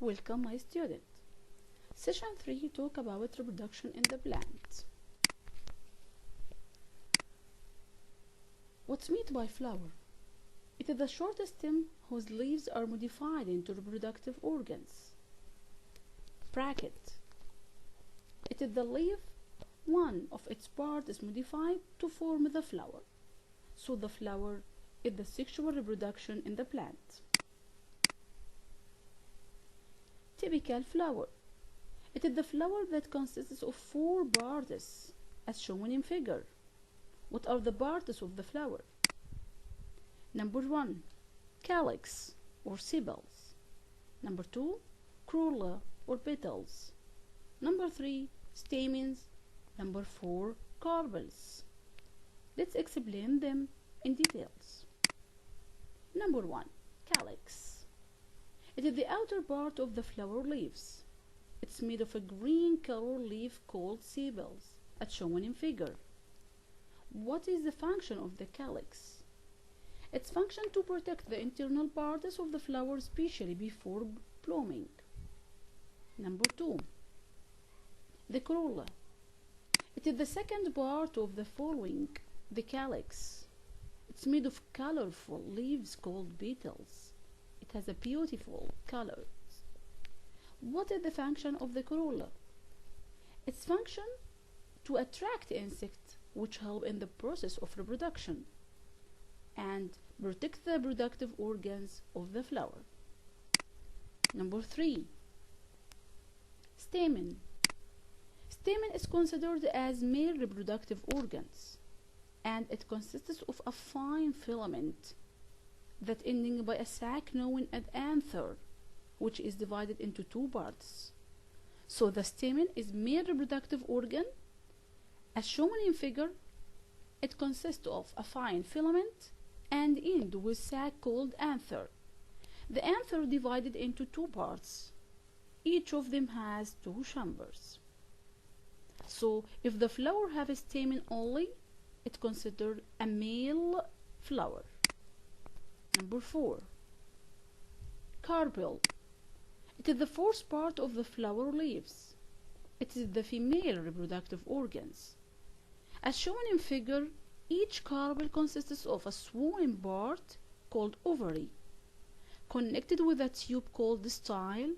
Welcome my student. Session 3 talk about reproduction in the plant. What's meant by flower? It is the short stem whose leaves are modified into reproductive organs. Bracket. It is the leaf, one of its parts is modified to form the flower. So the flower is the sexual reproduction in the plant. Typical flower. It is the flower that consists of 4 parts as shown in figure. What are the parts of the flower? Number 1, calyx or sepals. Number 2, corolla or petals. Number 3, stamens. Number 4, carpels. Let's explain them in details. Number 1, calyx. It is the outer part of the flower leaves. It's made of a green color leaf called sepals, as shown in figure. What is the function of the calyx? Its function to protect the internal parts of the flower, especially before blooming. Number 2, the corolla. It is the second part of the following, the calyx. It's made of colorful leaves called petals. It has a beautiful color. What is the function of the corolla? Its function to attract insects which help in the process of reproduction and protect the reproductive organs of the flower. Number 3, stamen. Stamen is considered as male reproductive organs, and it consists of a fine filament that ending by a sac known as anther, which is divided into 2 parts. So the stamen is male reproductive organ. As shown in figure, it consists of a fine filament and end with sac called anther. The anther divided into 2 parts. Each of them has 2 chambers. So if the flower have a stamen only, it's considered a male flower. Number 4, carpel. It is the 4th part of the flower leaves. It is the female reproductive organs. As shown in figure, each carpel consists of a swollen part called ovary, connected with a tube called style,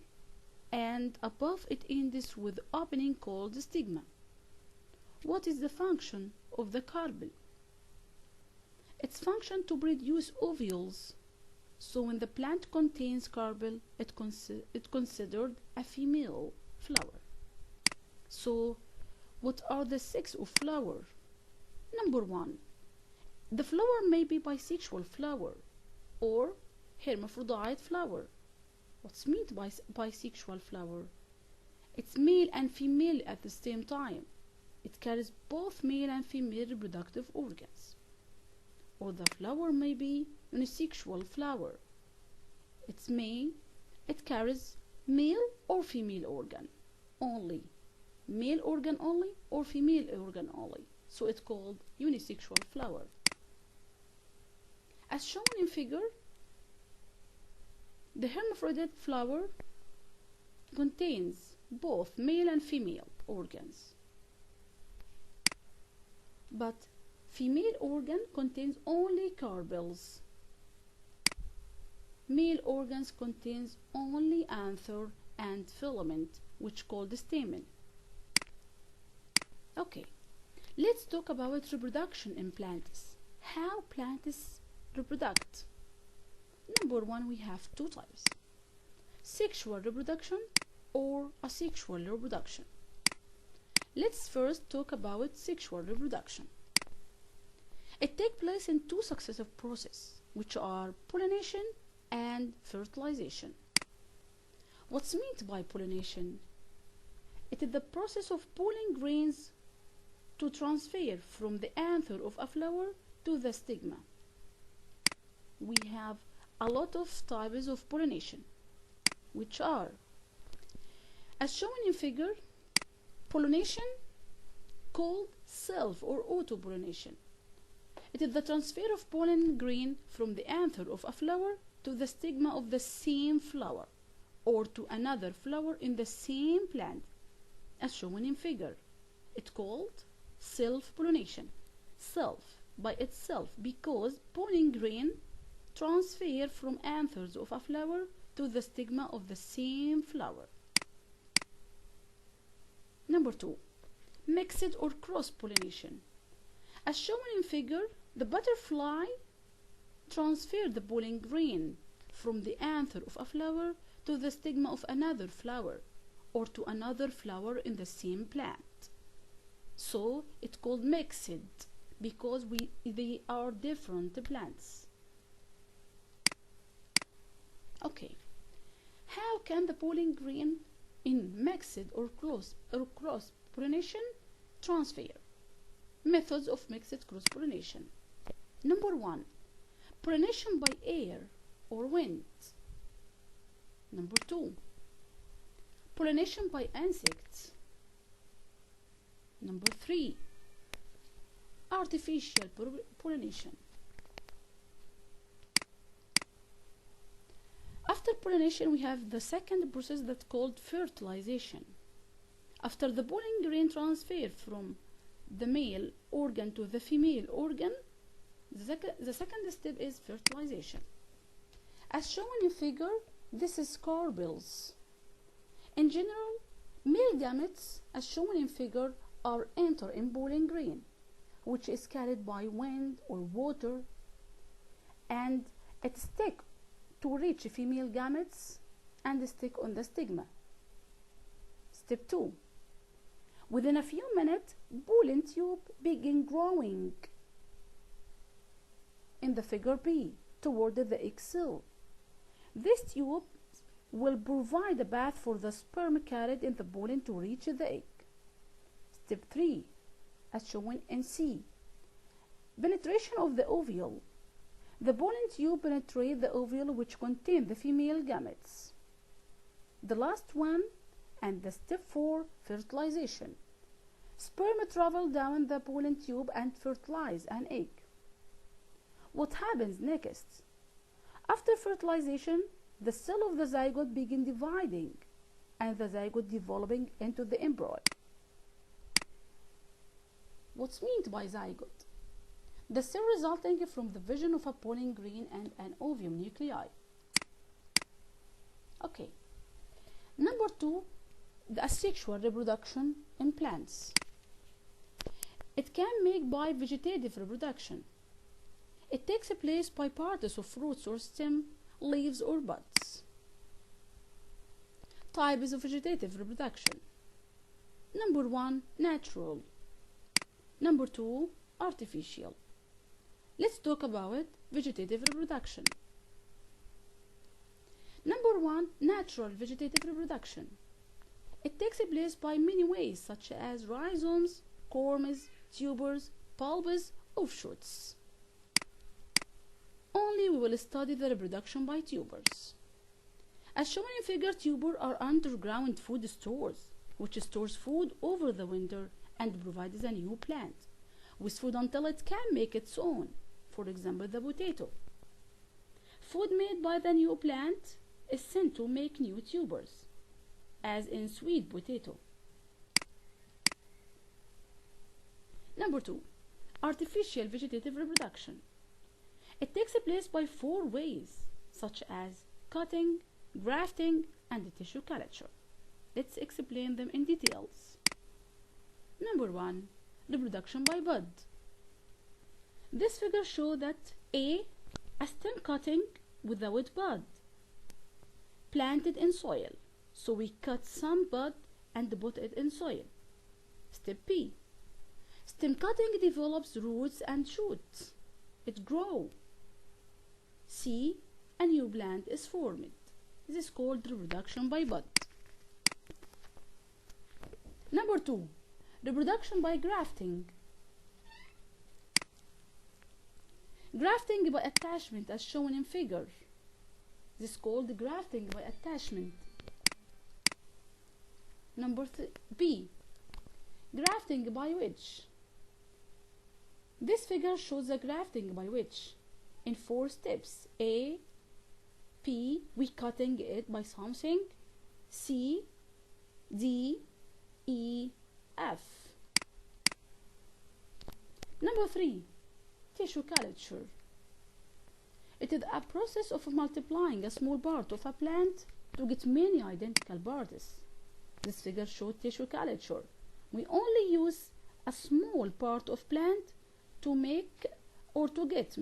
and above it ends with opening called stigma. What is the function of the carpel? Its function to produce ovules. So when the plant contains carpel, it considered a female flower. So what are the sex of flower? Number 1, the flower may be bisexual flower or hermaphrodite flower. What's meant by bisexual flower? It's male and female at the same time. It carries both male and female reproductive organs. Or the flower may be unisexual flower. It carries male or female organ only, male organ only or female organ only. So it's called unisexual flower. As shown in figure, the hermaphrodite flower contains both male and female organs. But female organ contains only carpels. Male organs contains only anther and filament, which called stamen. Okay, let's talk about reproduction in plants. How plants reproduce? Number 1, we have 2 types: sexual reproduction or asexual reproduction. Let's first talk about sexual reproduction. It takes place in 2 successive processes, which are pollination and fertilization. What's meant by pollination? It is the process of pulling grains to transfer from the anther of a flower to the stigma. We have a lot of types of pollination, which are, as shown in figure, pollination called self or auto-pollination. It is the transfer of pollen grain from the anther of a flower to the stigma of the same flower, or to another flower in the same plant, as shown in figure. It's called self-pollination. Self by itself, because pollen grain transfer from anthers of a flower to the stigma of the same flower. Number 2, mixed or cross-pollination. As shown in figure, the butterfly transferred the pollen grain from the anther of a flower to the stigma of another flower, or to another flower in the same plant. So it's called mixed because they are different plants. Okay, how can the pollen grain in mixed or cross pollination transfer? Methods of mixed cross pollination. Number 1, pollination by air or wind. Number 2, pollination by insects. Number 3, artificial pollination. After pollination, we have the second process that's called fertilization. After the pollen grain transfer from the male organ to the female organ, the second step is fertilization. As shown in figure, this is carpels. In general, male gametes, as shown in figure, are enter in pollen grain, which is carried by wind or water, and it sticks to reach female gametes and stick on the stigma. Step 2. Within a few minutes, pollen tube begin growing in the figure B toward the egg cell. This tube will provide a path for the sperm carried in the pollen to reach the egg. Step 3, as shown in C. Penetration of the ovule. The pollen tube penetrates the ovule, which contains the female gametes. The last one, and the step 4, fertilization. Sperm travel down the pollen tube and fertilize an egg. What happens next? After fertilization, the cell of the zygote begin dividing, and the zygote developing into the embryo. What's meant by zygote? The cell resulting from the vision of a pollen grain and an ovum nuclei. Okay. Number 2, the asexual reproduction in plants. It can make by vegetative reproduction. It takes place by parts of fruits or stem, leaves or buds. Types of vegetative reproduction. Number 1, natural. Number 2, artificial. Let's talk about vegetative reproduction. Number 1, natural vegetative reproduction. It takes place by many ways, such as rhizomes, corms, tubers, bulbs, offshoots. Only we will study the reproduction by tubers. As shown in figure, tubers are underground food stores, which stores food over the winter and provides a new plant with food until it can make its own. For example, the potato. Food made by the new plant is sent to make new tubers, as in sweet potato. Number 2, artificial vegetative reproduction. It takes place by 4 ways, such as cutting, grafting, and tissue culture. Let's explain them in details. Number 1, reproduction by bud. This figure shows that A stem cutting without bud, planted in soil. So we cut some bud and put it in soil. Step B, stem cutting develops roots and shoots. It grows. C, a new plant is formed. This is called reproduction by bud. Number 2, reproduction by grafting. Grafting by attachment, as shown in figure. This is called grafting by attachment. Number B, grafting by wedge. This figure shows the grafting by wedge in 4 steps. A, P, we cutting it by something. C, D, E, F. Number 3, tissue culture. It is a process of multiplying a small part of a plant to get many identical parts. This figure shows tissue culture. We only use a small part of plant to make or to get